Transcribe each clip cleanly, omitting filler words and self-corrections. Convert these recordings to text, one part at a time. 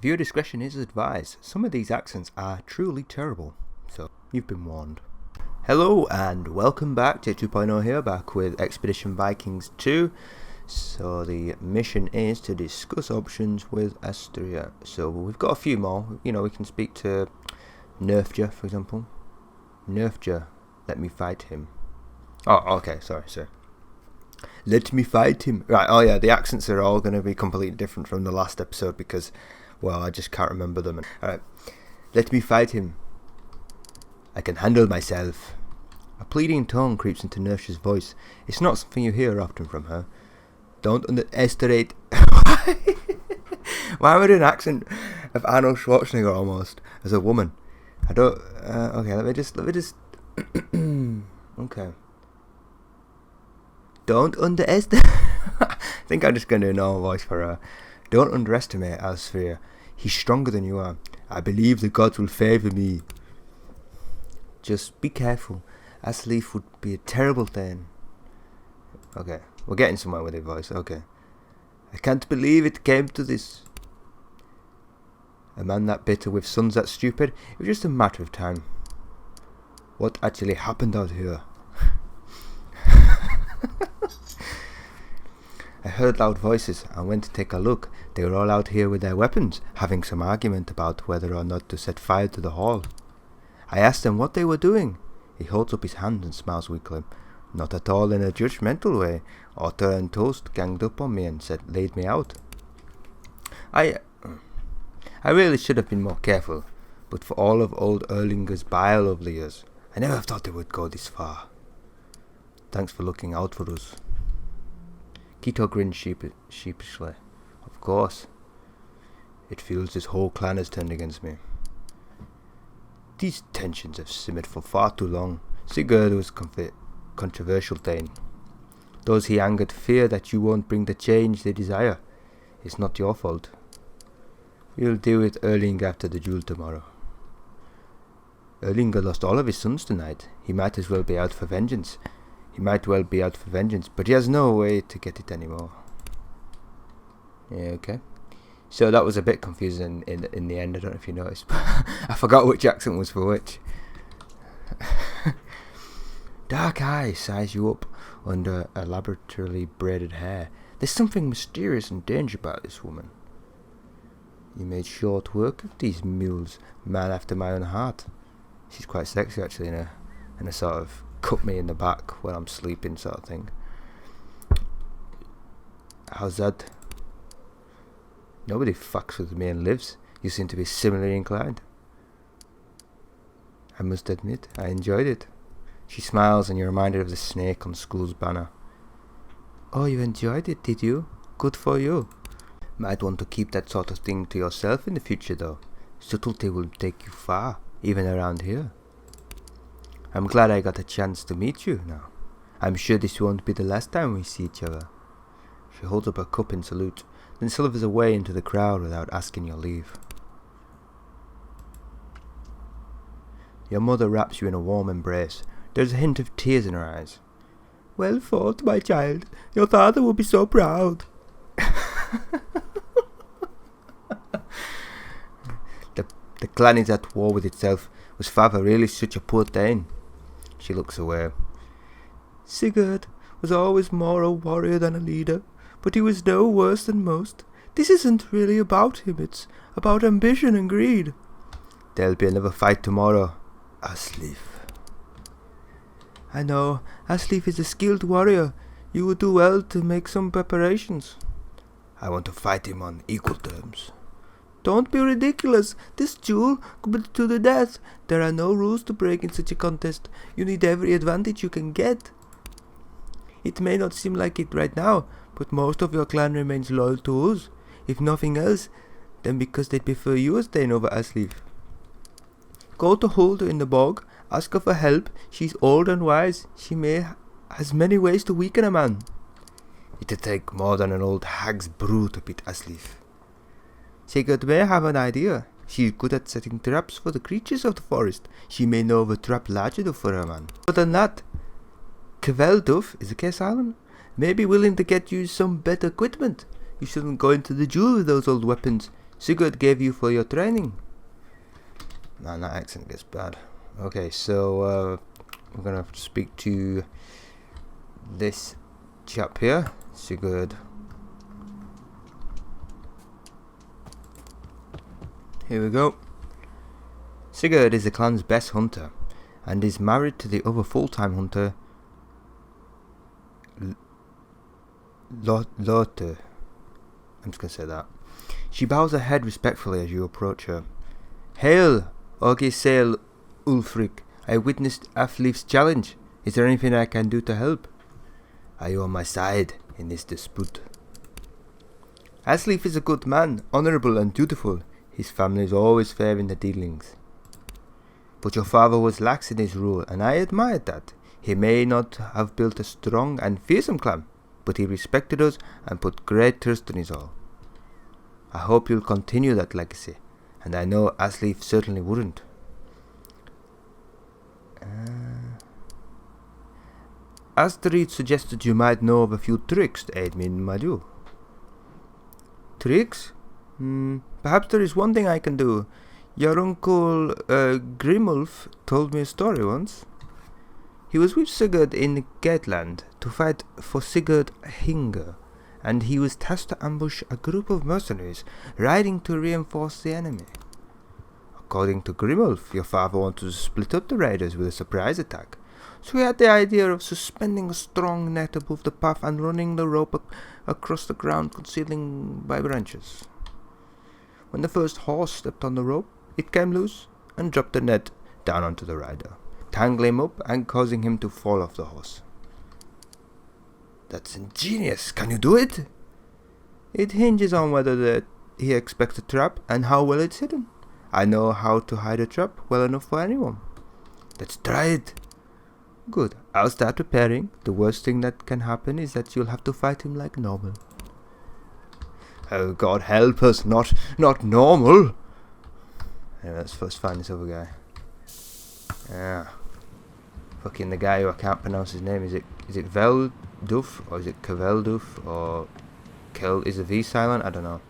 Viewer discretion is advised. Some of these accents are truly terrible, so you've been warned. Hello and welcome back. J2.0 here, back with Expedition Vikings 2. So the mission is to discuss options with Austria. So we've got a few more. You know, we can speak to Nerfja, for example. Nerfja, let me fight him. Oh, okay, sorry. Let me fight him. Right, oh yeah, the accents are all going to be completely different from the last episode because, well, I just can't remember them. Alright, let me fight him. I can handle myself. A pleading tone creeps into Nerfja's voice. It's not something you hear often from her. Don't underestimate... Why am I doing an accent of Arnold Schwarzenegger almost, as a woman? I don't... okay, let me just... okay. Don't underestimate... I think I'm just going to do a normal voice for her. Don't underestimate Austria. He's stronger than you are. I believe the gods will favour me. Just be careful. Asleep would be a terrible thing. Okay, we're getting somewhere with your voice. Okay. I can't believe it came to this. A man that bitter with sons that stupid. It was just a matter of time. What actually happened out here? I heard loud voices and went to take a look. They were all out here with their weapons, having some argument about whether or not to set fire to the hall. I asked them what they were doing. He holds up his hand and smiles weakly. Not at all in a judgmental way. Otter and Toast ganged up on me and laid me out. I really should have been more careful, but for all of old Erlinger's bile over the years, I never thought it would go this far. Thanks for looking out for us. Kito grinned sheepishly. Of course. It feels this whole clan has turned against me. These tensions have simmered for far too long. Sigurd was controversial thing. Those he angered fear that you won't bring the change they desire. It's not your fault. We'll deal with Erling after the duel tomorrow. Erlinger lost all of his sons tonight. He might as well be out for vengeance. But he has no way to get it anymore. Yeah, okay. So that was a bit confusing in the end. I don't know if you noticed. I forgot which accent was for which. Dark eyes size you up under elaborately braided hair. There's something mysterious and dangerous about this woman. You made short work of these mules, man after my own heart. She's quite sexy actually, in a sort of cut me in the back when I'm sleeping sort of thing. How's that? Nobody fucks with me and lives. You seem to be similarly inclined. I must admit, I enjoyed it. She smiles and you're reminded of the snake on school's banner. Oh, you enjoyed it, did you? Good for you. Might want to keep that sort of thing to yourself in the future though. Subtlety will take you far, even around here. I'm glad I got a chance to meet you now. I'm sure this won't be the last time we see each other. She holds up her cup in salute, then slithers away into the crowd without asking your leave. Your mother wraps you in a warm embrace. There's a hint of tears in her eyes. Well fought, my child. Your father will be so proud. The clan is at war with itself. Was father really such a poor thing? She looks away. Sigurd was always more a warrior than a leader, but he was no worse than most. This isn't really about him, it's about ambition and greed. There'll be another fight tomorrow. Asleep. I know, Asleep is a skilled warrior. You would do well to make some preparations. I want to fight him on equal terms. Don't be ridiculous. This duel could be to the death. There are no rules to break in such a contest. You need every advantage you can get. It may not seem like it right now, but most of your clan remains loyal to us. If nothing else, then because they prefer you as Thane over Asleaf. Go to Hulda in the bog. Ask her for help. She's old and wise. She has many ways to weaken a man. It'll take more than an old hag's brew to beat Asleaf. Sigurd may have an idea. She's good at setting traps for the creatures of the forest. She may know of a trap large enough for her man. Other than that, Kvelduf is a case island. May be willing to get you some better equipment. You shouldn't go into the duel with those old weapons. Sigurd gave you for your training. Man, that accent gets bad. Okay, so we're gonna speak to this chap here, Sigurd. Here we go. Sigurd is the clan's best hunter, and is married to the other full-time hunter, Lotte. I'm just gonna say that. She bows her head respectfully as you approach her. Hail, Orgisale Ulfric. I witnessed Athleif's challenge. Is there anything I can do to help? Are you on my side in this dispute? Athleif is a good man, honourable and dutiful. His family is always fair in the dealings. But your father was lax in his rule, and I admired that. He may not have built a strong and fearsome clan, but he respected us and put great trust in us all. I hope you'll continue that legacy, and I know Athleif certainly wouldn't. Astrid suggested you might know of a few tricks to aid me in my duel. Tricks? Perhaps there is one thing I can do. Your uncle Grimulf told me a story once. He was with Sigurd in Geatland to fight for Sigurd Hinger, and he was tasked to ambush a group of mercenaries riding to reinforce the enemy. According to Grimulf, your father wanted to split up the raiders with a surprise attack, so he had the idea of suspending a strong net above the path and running the rope across the ground, concealing by branches. When the first horse stepped on the rope, it came loose and dropped the net down onto the rider, tangling him up and causing him to fall off the horse. That's ingenious. Can you do it? It hinges on whether he expects a trap and how well it's hidden. I know how to hide a trap well enough for anyone. Let's try it. Good. I'll start preparing. The worst thing that can happen is that you'll have to fight him like normal. Oh, God help us, not normal. Anyway, let's first find this other guy. Yeah. Fucking the guy who I can't pronounce his name. Is it Velduf or is it Kevelduf or is the V silent? I don't know.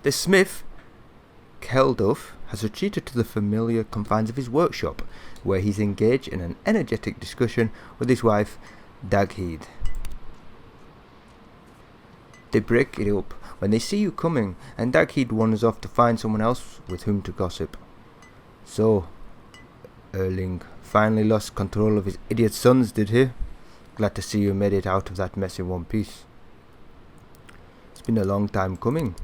The smith, Kelduf, has retreated to the familiar confines of his workshop, where he's engaged in an energetic discussion with his wife, Dagheed. They break it up when they see you coming, and Dagheed wanders off to find someone else with whom to gossip. So, Erling finally lost control of his idiot sons, did he? Glad to see you made it out of that mess in one piece. It's been a long time coming.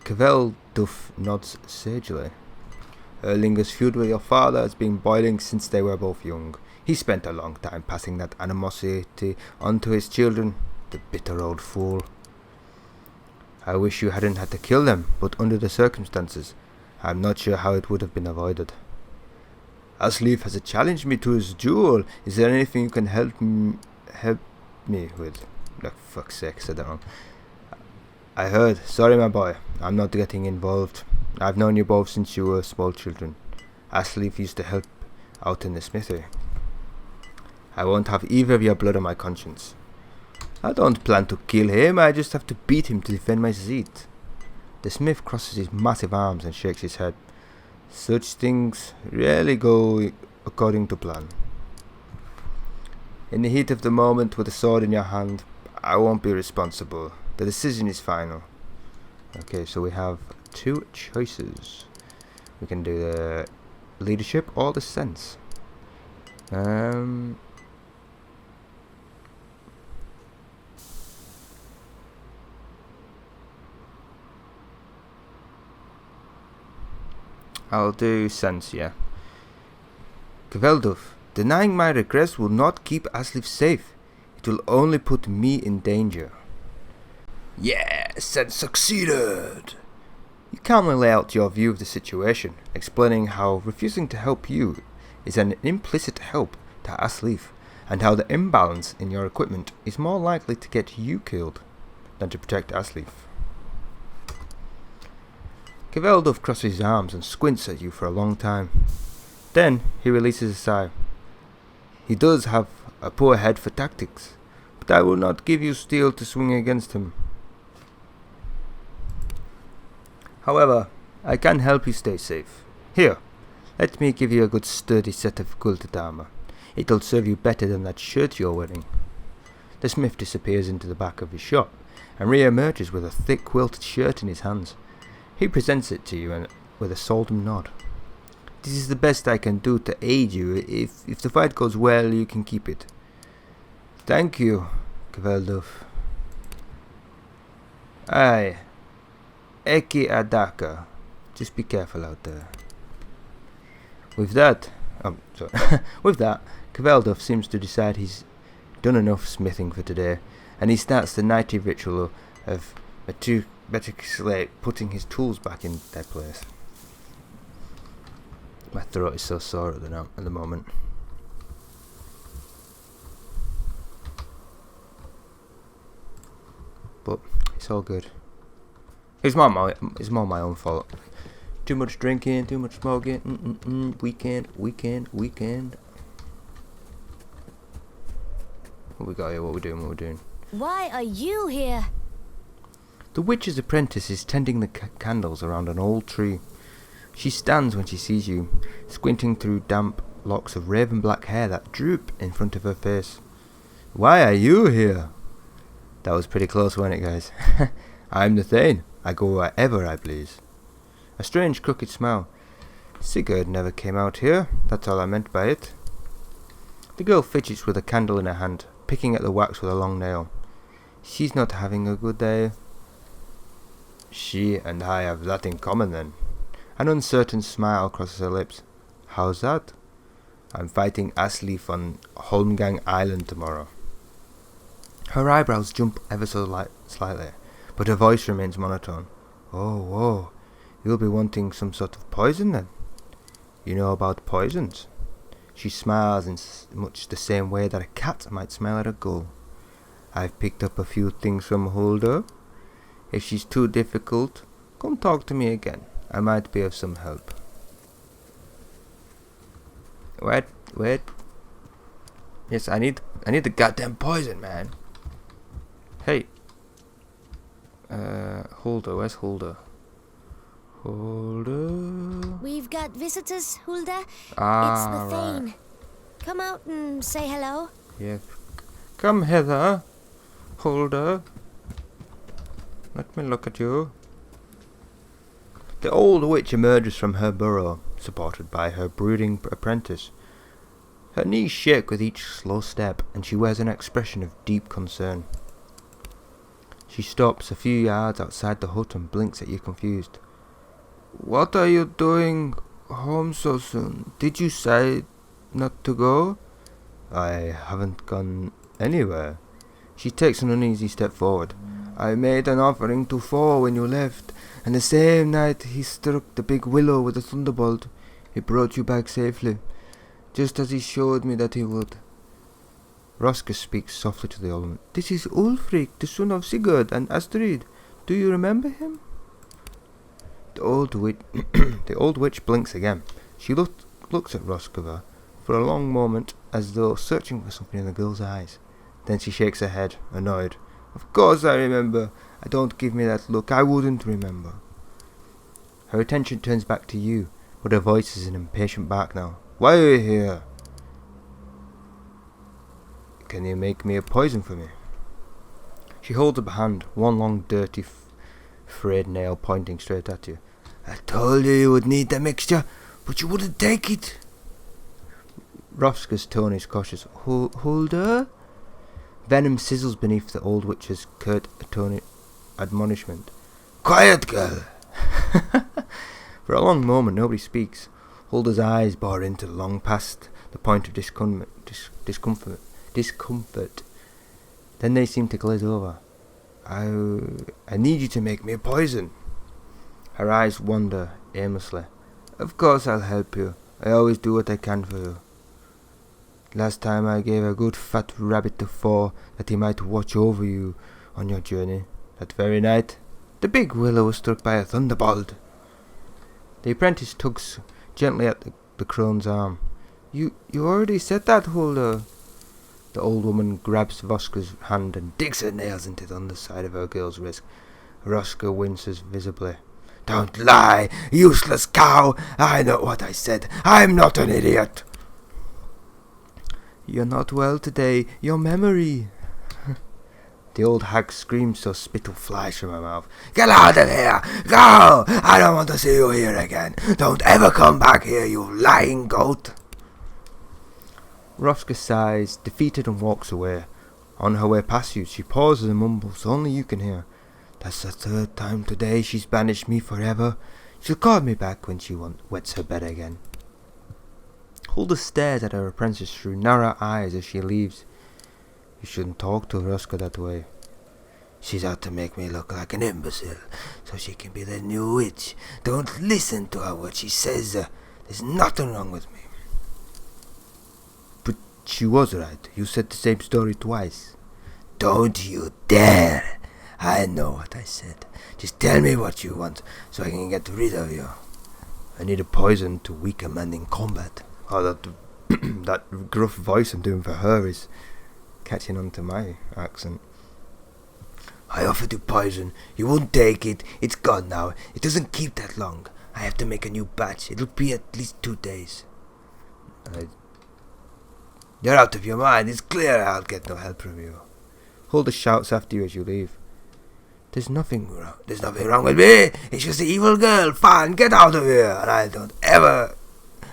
Kevelduf nods sagely. Erlinger's feud with your father has been boiling since they were both young. He spent a long time passing that animosity on to his children, the bitter old fool. I wish you hadn't had to kill them, but under the circumstances, I'm not sure how it would have been avoided. Asleif has challenged me to his duel. Is there anything you can help me with? Oh, fuck's sake, said that wrong. I heard. Sorry, my boy. I'm not getting involved. I've known you both since you were small children. Asleif used to help out in the smithy. I won't have either of your blood on my conscience. I don't plan to kill him. I just have to beat him to defend my seat. The smith crosses his massive arms and shakes his head. Such things rarely go according to plan. In the heat of the moment, with a sword in your hand, I won't be responsible. The decision is final. Okay, so we have two choices. We can do the leadership or the sense. I'll do sense, yeah. Kevelduf, denying my request will not keep Asleif safe. It will only put me in danger. Yes, sense succeeded! You calmly lay out your view of the situation, explaining how refusing to help you is an implicit help to Asleif, and how the imbalance in your equipment is more likely to get you killed than to protect Asleif. Kevelduf crosses his arms and squints at you for a long time. Then he releases a sigh. He does have a poor head for tactics, but I will not give you steel to swing against him. However, I can help you stay safe. Here, let me give you a good sturdy set of quilted armour. It'll serve you better than that shirt you're wearing. The smith disappears into the back of his shop, and re-emerges with a thick quilted shirt in his hands. He presents it to you with a solemn nod. This is the best I can do to aid you. If the fight goes well, you can keep it. Thank you, Kveldov. Aye. Eki Adaka. Just be careful out there. With that, Kveldov seems to decide he's done enough smithing for today, and he starts the nightly ritual of meticulously putting his tools back in their place. My throat is so sore at the moment. But it's all good. It's more my own fault. Too much drinking, too much smoking. Weekend. What we got here? What we doing? Why are you here? The witch's apprentice is tending the candles around an old tree. She stands when she sees you, squinting through damp locks of raven black hair that droop in front of her face. Why are you here? That was pretty close, wasn't it, guys? I'm the Thane. I go wherever I please. A strange crooked smile. Sigurd never came out here. That's all I meant by it. The girl fidgets with a candle in her hand, picking at the wax with a long nail. She's not having a good day. She and I have that in common then. An uncertain smile crosses her lips. How's that? I'm fighting Asleaf on Holmgang Island tomorrow. Her eyebrows jump ever so slightly, but her voice remains monotone. Oh, whoa. You'll be wanting some sort of poison then? You know about poisons? She smiles in much the same way that a cat might smile at a gull. I've picked up a few things from Hulda. If she's too difficult, come talk to me again. I might be of some help. Wait. Yes, I need the goddamn poison, man. Hey. Hulda, where's Hulda? Hulda? We've got visitors, Hulda. Ah, it's the right. Thane. Come out and say hello. Yes. Come hither, Hulda. Let me look at you. The old witch emerges from her burrow, supported by her brooding apprentice. Her knees shake with each slow step, and she wears an expression of deep concern. She stops a few yards outside the hut and blinks at you confused. What are you doing home so soon? Did you say not to go? I haven't gone anywhere. She takes an uneasy step forward. I made an offering to Thor when you left, and the same night he struck the big willow with a thunderbolt. He brought you back safely, just as he showed me that he would. Roska speaks softly to the old woman. This is Ulfric, the son of Sigurd and Astrid. Do you remember him? The old witch blinks again. She looks at Roskova for a long moment, as though searching for something in the girl's eyes. Then she shakes her head, annoyed. Of course I remember. Don't give me that look. I wouldn't remember. Her attention turns back to you, but her voice is an impatient bark now. Why are you here? Can you make me a poison for me? She holds up a hand, one long dirty frayed nail pointing straight at you. I told you would need the mixture, but you wouldn't take it. Roska's tone is cautious. Hulda? Venom sizzles beneath the old witch's curt admonishment. Quiet, girl! For a long moment nobody speaks. Hulda's eyes bore into long past the point of discomfort. Then they seem to glaze over. I need you to make me a poison. Her eyes wander aimlessly. Of course I'll help you. I always do what I can for you. Last time I gave a good fat rabbit to Thor that he might watch over you on your journey. That very night, the big willow was struck by a thunderbolt. The apprentice tugs gently at the crone's arm. You already said that, Hulda. The old woman grabs Voska's hand and digs her nails into the underside of her girl's wrist. Roska winces visibly. Don't lie, useless cow! I know what I said. I'm not an idiot! You're not well today. Your memory... The old hag screamed so spittle flies from her mouth. Get out of here! Go! I don't want to see you here again. Don't ever come back here, you lying goat! Rosca sighs, defeated, and walks away. On her way past you, she pauses and mumbles, only you can hear. That's the third time today she's banished me forever. She'll call me back when she wets her bed again. Hulda stares at her apprentice through narrow eyes as she leaves. You shouldn't talk to Rosca that way. She's out to make me look like an imbecile, so she can be the new witch. Don't listen to her what she says. There's nothing wrong with me. But she was right. You said the same story twice. Don't you dare. I know what I said. Just tell me what you want, so I can get rid of you. I need a poison to weaken a man in combat. Oh, that gruff voice I'm doing for her is catching on to my accent. I offered you poison. You won't take it. It's gone now. It doesn't keep that long. I have to make a new batch. It'll be at least 2 days. You're out of your mind. It's clear I'll get no help from you. Hulda shouts after you as you leave. There's nothing wrong. There's nothing wrong with me. It's just the evil girl. Fine, get out of here.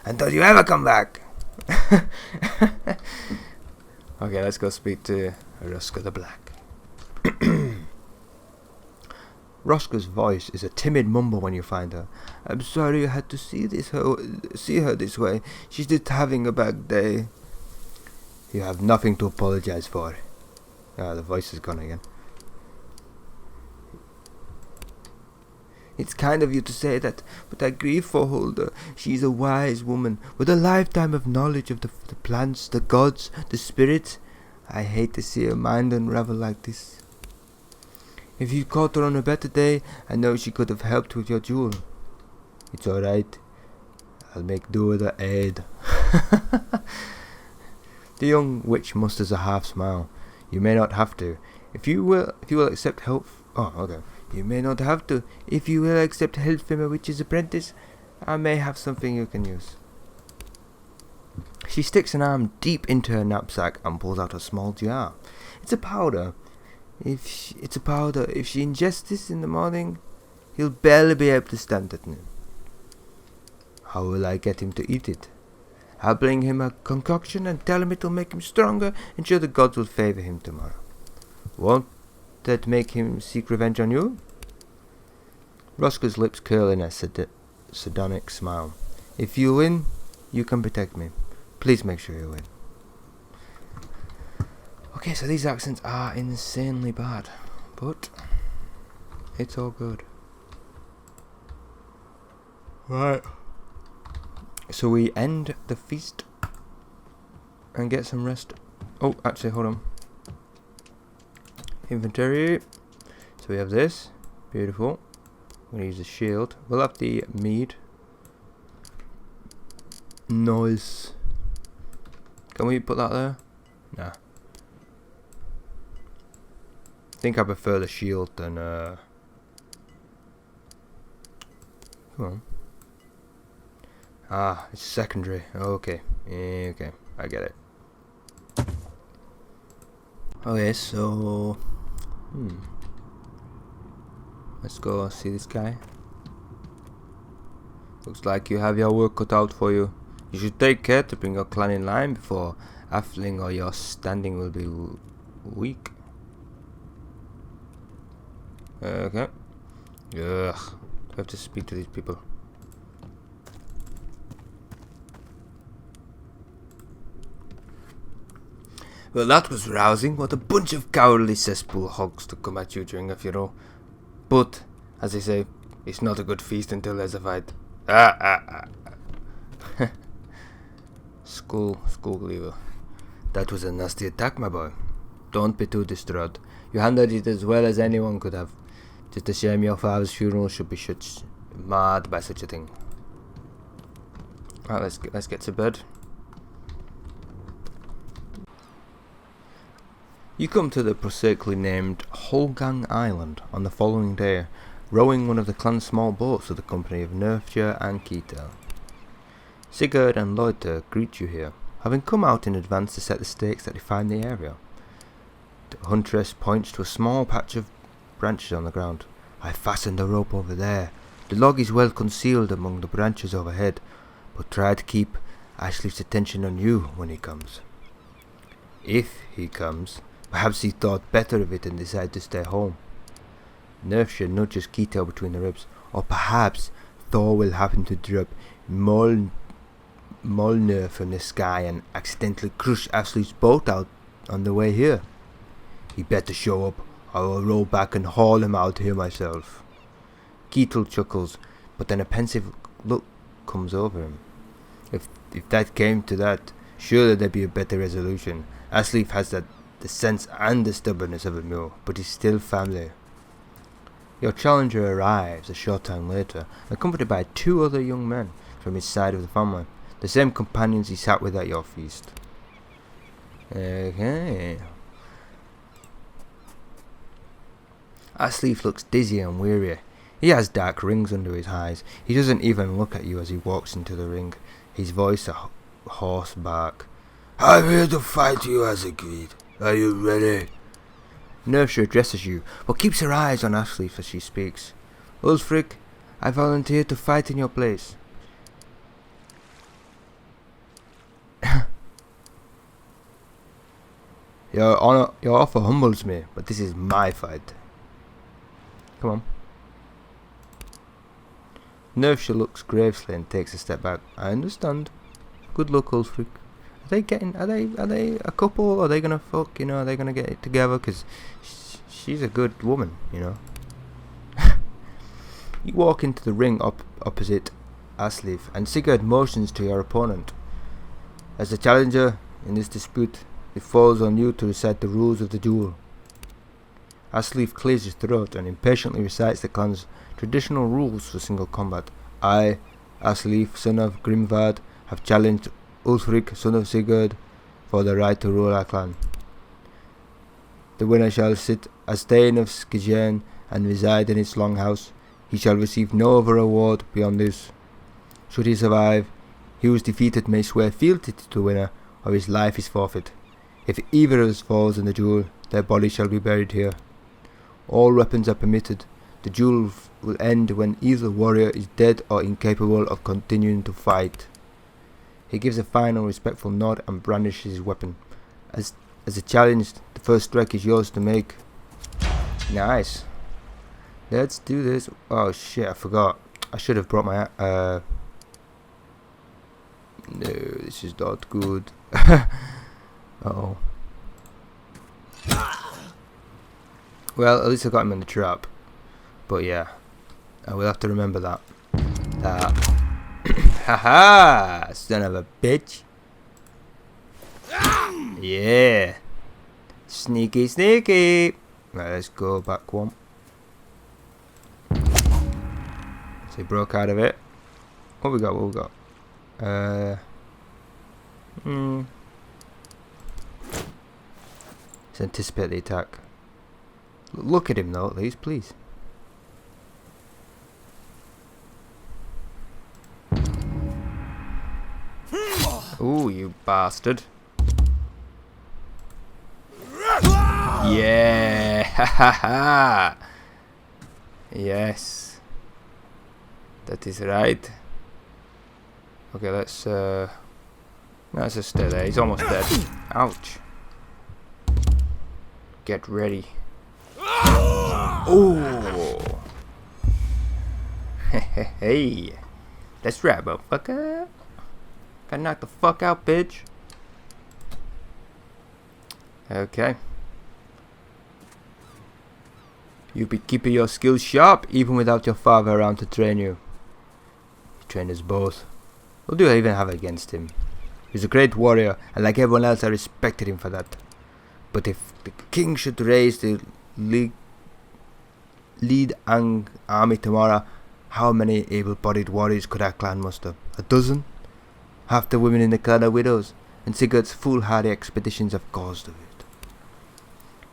And don't you ever come back. Okay, let's go speak to Rosca the Black. Rosca's voice is a timid mumble when you find her. I'm sorry you had to see her this way. She's just having a bad day. You have nothing to apologize for. The voice is gone again. It's kind of you to say that, but I grieve for Hulda. She's a wise woman, with a lifetime of knowledge of the plants, the gods, the spirits. I hate to see her mind unravel like this. If you caught her on a better day, I know she could have helped with your jewel. It's alright. I'll make do with her aid. The young witch musters a half smile. You may not have to. If you will accept help... Oh, okay. You may not have to. If you will accept help from a witch's apprentice, I may have something you can use. She sticks an arm deep into her knapsack and pulls out a small jar. It's a powder. If she ingests this in the morning, he'll barely be able to stand at noon. How will I get him to eat it? I'll bring him a concoction and tell him it'll make him stronger, and sure the gods will favour him tomorrow. Won't that make him seek revenge on you? Rosca's lips curl in a sardonic smile. If you win, you can protect me. Please make sure you win. Okay, so these accents are insanely bad, but it's all good. Right. So we end the feast and get some rest. Oh, actually, hold on. Inventory. So we have this. Beautiful. I'm going to use the shield. We'll have the mead. Nice. Can we put that there? Nah. I think I prefer the shield than come on. Ah, it's secondary. Okay. Okay, I get it. Okay, so let's go see this guy. Looks like you have your work cut out for you. You should take care to bring your clan in line before Athling or your standing will be weak. Okay. Ugh. I have to speak to these people. Well, that was rousing. What a bunch of cowardly cesspool hogs to come at you during a funeral. But, as they say, it's not a good feast until there's a fight. Skol, Lever. That was a nasty attack, my boy. Don't be too distraught. You handled it as well as anyone could have. Just a shame your father's funeral should be marred by such a thing. Right, let's get to bed. You come to the prosaically named Holgang Island on the following day, rowing one of the clan's small boats with the company of Nerfja and Keto. Sigurd and Loiter greet you here, having come out in advance to set the stakes that define the area. The huntress points to a small patch of branches on the ground. I fastened a rope over there. The log is well concealed among the branches overhead, but try to keep Ashleif's attention on you when he comes. If he comes, perhaps he thought better of it and decided to stay home. Nerfja nudges Keto between the ribs, or perhaps Thor will happen to drop Mjolnir from the sky and accidentally crush Ashleif's boat out on the way here. He better show up, I will roll back and haul him out here myself. Ketil chuckles, but then a pensive look comes over him. If that came to that, surely there'd be a better resolution. Ashleif has the sense and the stubbornness of a mule, but he's still family. Your challenger arrives a short time later, accompanied by 2 other young men from his side of the family, the same companions he sat with at your feast. Okay. Ashleif looks dizzy and weary. He has dark rings under his eyes. He doesn't even look at you as he walks into the ring, his voice a hoarse bark. I'm here to fight you as agreed. Are you ready? Nerfja addresses you, but keeps her eyes on Ashleif as she speaks. Ulfric, I volunteer to fight in your place. Your offer humbles me, but this is my fight. Come on. Nerfja looks gravely and takes a step back. I understand. Good luck, Ulfric. Are they a couple? Are they gonna fuck? Are they gonna get it together? Because she's a good woman, You walk into the ring opposite Ashleif, and Sigurd motions to your opponent. As the challenger in this dispute, it falls on you to recite the rules of the duel. Ashleif clears his throat and impatiently recites the clan's traditional rules for single combat. I, Ashleif, son of Grimvard, have challenged Ulfric, son of Sigurd, for the right to rule our clan. The winner shall sit as Thane of Skijern and reside in its longhouse. He shall receive no other reward beyond this. Should he survive, he who is defeated may swear fealty to the winner, or his life is forfeit. If either of us falls in the duel, their body shall be buried here. All weapons are permitted. The duel will end when either warrior is dead or incapable of continuing to fight. He gives a final respectful nod and brandishes his weapon. As a challenge, the first strike is yours to make. Nice. Let's do this. Oh shit, I forgot. I should have brought my... No, this is not good. Uh-oh. Well, at least I got him in the trap. But yeah, I will have to remember that. Haha! Son of a bitch! Yeah! Sneaky, sneaky! Right, let's go back one. So he broke out of it. What we got? Let's anticipate the attack. Look at him though, at least, please. Ooh, you bastard. Yeah! Ha ha ha! Yes. That is right. Okay, let's just stay there. He's almost dead. Ouch. Get ready. Oh! Hey! That's right, motherfucker. Gotta knock the fuck out, bitch. Okay. You'll be keeping your skills sharp even without your father around to train you. He trained us both. What do I even have against him? He's a great warrior, and like everyone else I respected him for that. But if the king should raise the lead army tomorrow, how many able-bodied warriors could our clan muster? A dozen? Half the women in the clan are widows, and Sigurd's foolhardy expeditions have caused of it.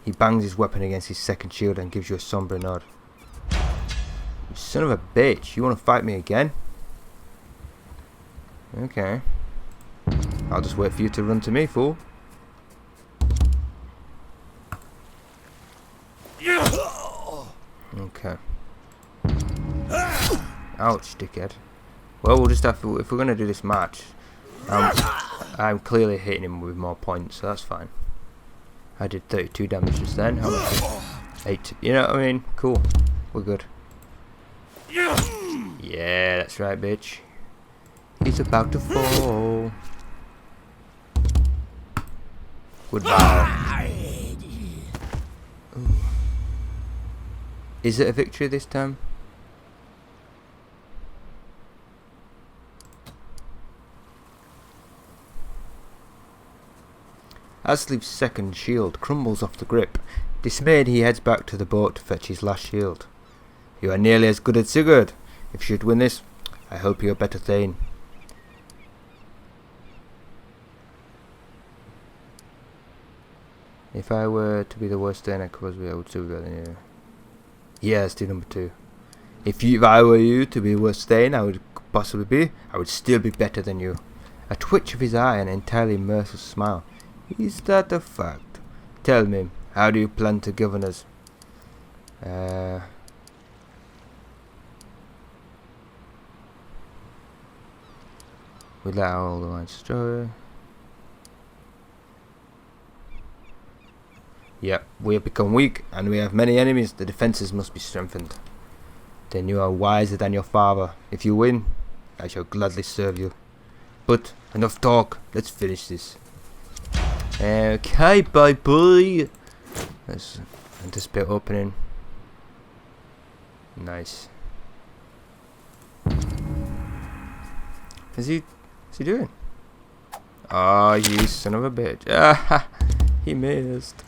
He bangs his weapon against his second shield and gives you a sombre nod. Son of a bitch, you want to fight me again? Okay. I'll just wait for you to run to me, fool. Okay. Ouch, dickhead. Well, we'll just have to, if we're going to do this match, I'm clearly hitting him with more points, so that's fine. I did 32 damage just then. How much? 8. You know what I mean? Cool. We're good. Yeah, that's right, bitch. He's about to fall. Goodbye. Ooh. Is it a victory this time? Asleep's second shield crumbles off the grip. Dismayed, he heads back to the boat to fetch his last shield. You are nearly as good as Sigurd. If you should win this, I hope you are better Thane. If I were to be the worst Thane I could be, I would still be better than you. Yeah, let's do number 2. If I were you to be the worst Thane I would possibly be, I would still be better than you. A twitch of his eye and an entirely merciless smile. Is that a fact? Tell me, how do you plan to govern us? Without all the line story. Yep, we have become weak, and we have many enemies. The defences must be strengthened. Then you are wiser than your father. If you win, I shall gladly serve you. But, enough talk. Let's finish this. Okay, bye-bye. Let's anticipate opening. Nice. Is he doing? Oh, you son of a bitch. Ah, he missed.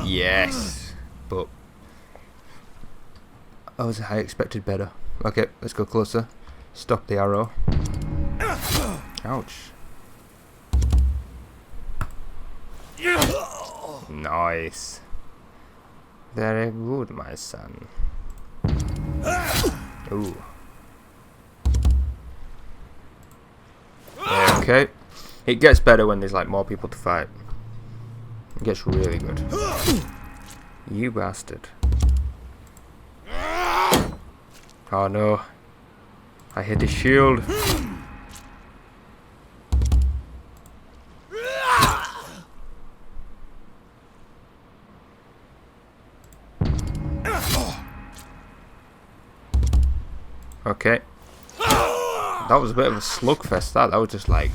Yes. But I expected better. Okay, let's go closer. Stop the arrow. Ouch. Nice. Very good, my son. Ooh. Okay. It gets better when there's like more people to fight. It gets really good. You bastard. Oh no. I hit the shield. Okay. That was a bit of a slugfest, that was just like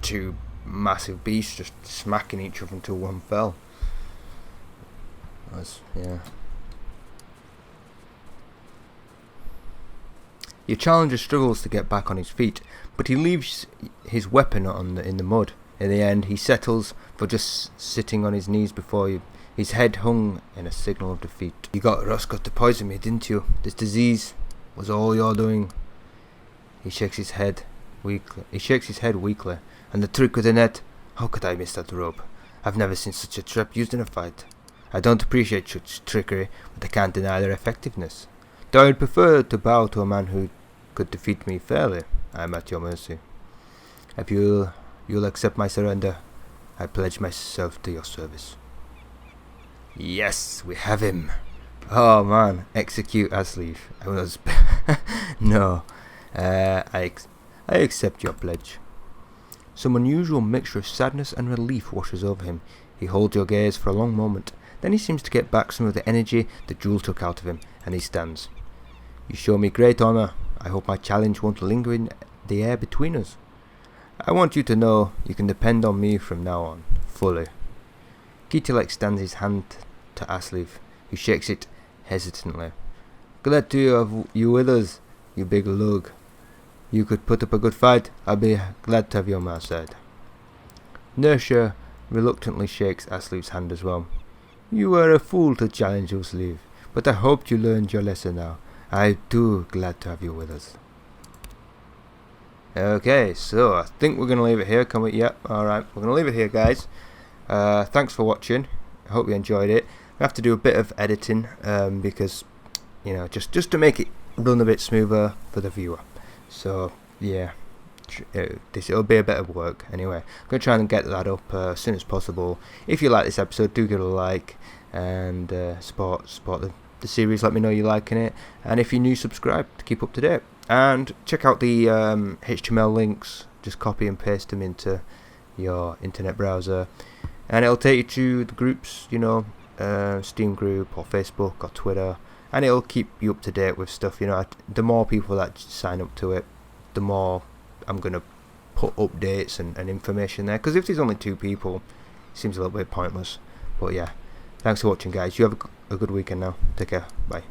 2 massive beasts just smacking each other until one fell. Yeah. Your challenger struggles to get back on his feet, but he leaves his weapon in the mud. In the end, he settles for just sitting on his knees before you, his head hung in a signal of defeat. You got Roscoe to poison me, didn't you? This disease was all you're doing. He shakes his head weakly. And the trick with the net? How could I miss that rope? I've never seen such a trap used in a fight. I don't appreciate such trickery, but I can't deny their effectiveness. Though I'd prefer to bow to a man who could defeat me fairly, I am at your mercy. If you'll accept my surrender, I pledge myself to your service. Yes, we have him. Oh man, execute Asleaf. I was no. I accept your pledge. Some unusual mixture of sadness and relief washes over him. He holds your gaze for a long moment. Then he seems to get back some of the energy the jewel took out of him, and he stands. You show me great honour. I hope my challenge won't linger in the air between us. I want you to know you can depend on me from now on, fully. Ketil extends his hand to Asleaf, who shakes it hesitantly. Glad to have you with us, you big lug. You could put up a good fight. I'll be glad to have you on my side. Nersha reluctantly shakes Asleaf's hand as well. You were a fool to challenge Asleaf, but I hoped you learned your lesson now. I'm too glad to have you with us. Okay, so I think we're going to leave it here. Can we? Yep, alright. We're going to leave it here, guys. Thanks for watching. I hope you enjoyed it. I have to do a bit of editing because, just to make it run a bit smoother for the viewer. So yeah, it'll be a bit of work anyway. I'm going to try and get that up as soon as possible. If you like this episode, do give it a like and support the series. Let me know you're liking it, and if you're new, subscribe to keep up to date, and check out the HTML links. Just copy and paste them into your internet browser, and it'll take you to the groups, Steam group or Facebook or Twitter, and it'll keep you up to date with stuff. The more people that sign up to it, the more I'm going to put updates and information there, because if there's only 2 people, it seems a little bit pointless. But yeah, thanks for watching, guys. You have a good weekend now. Take care. Bye.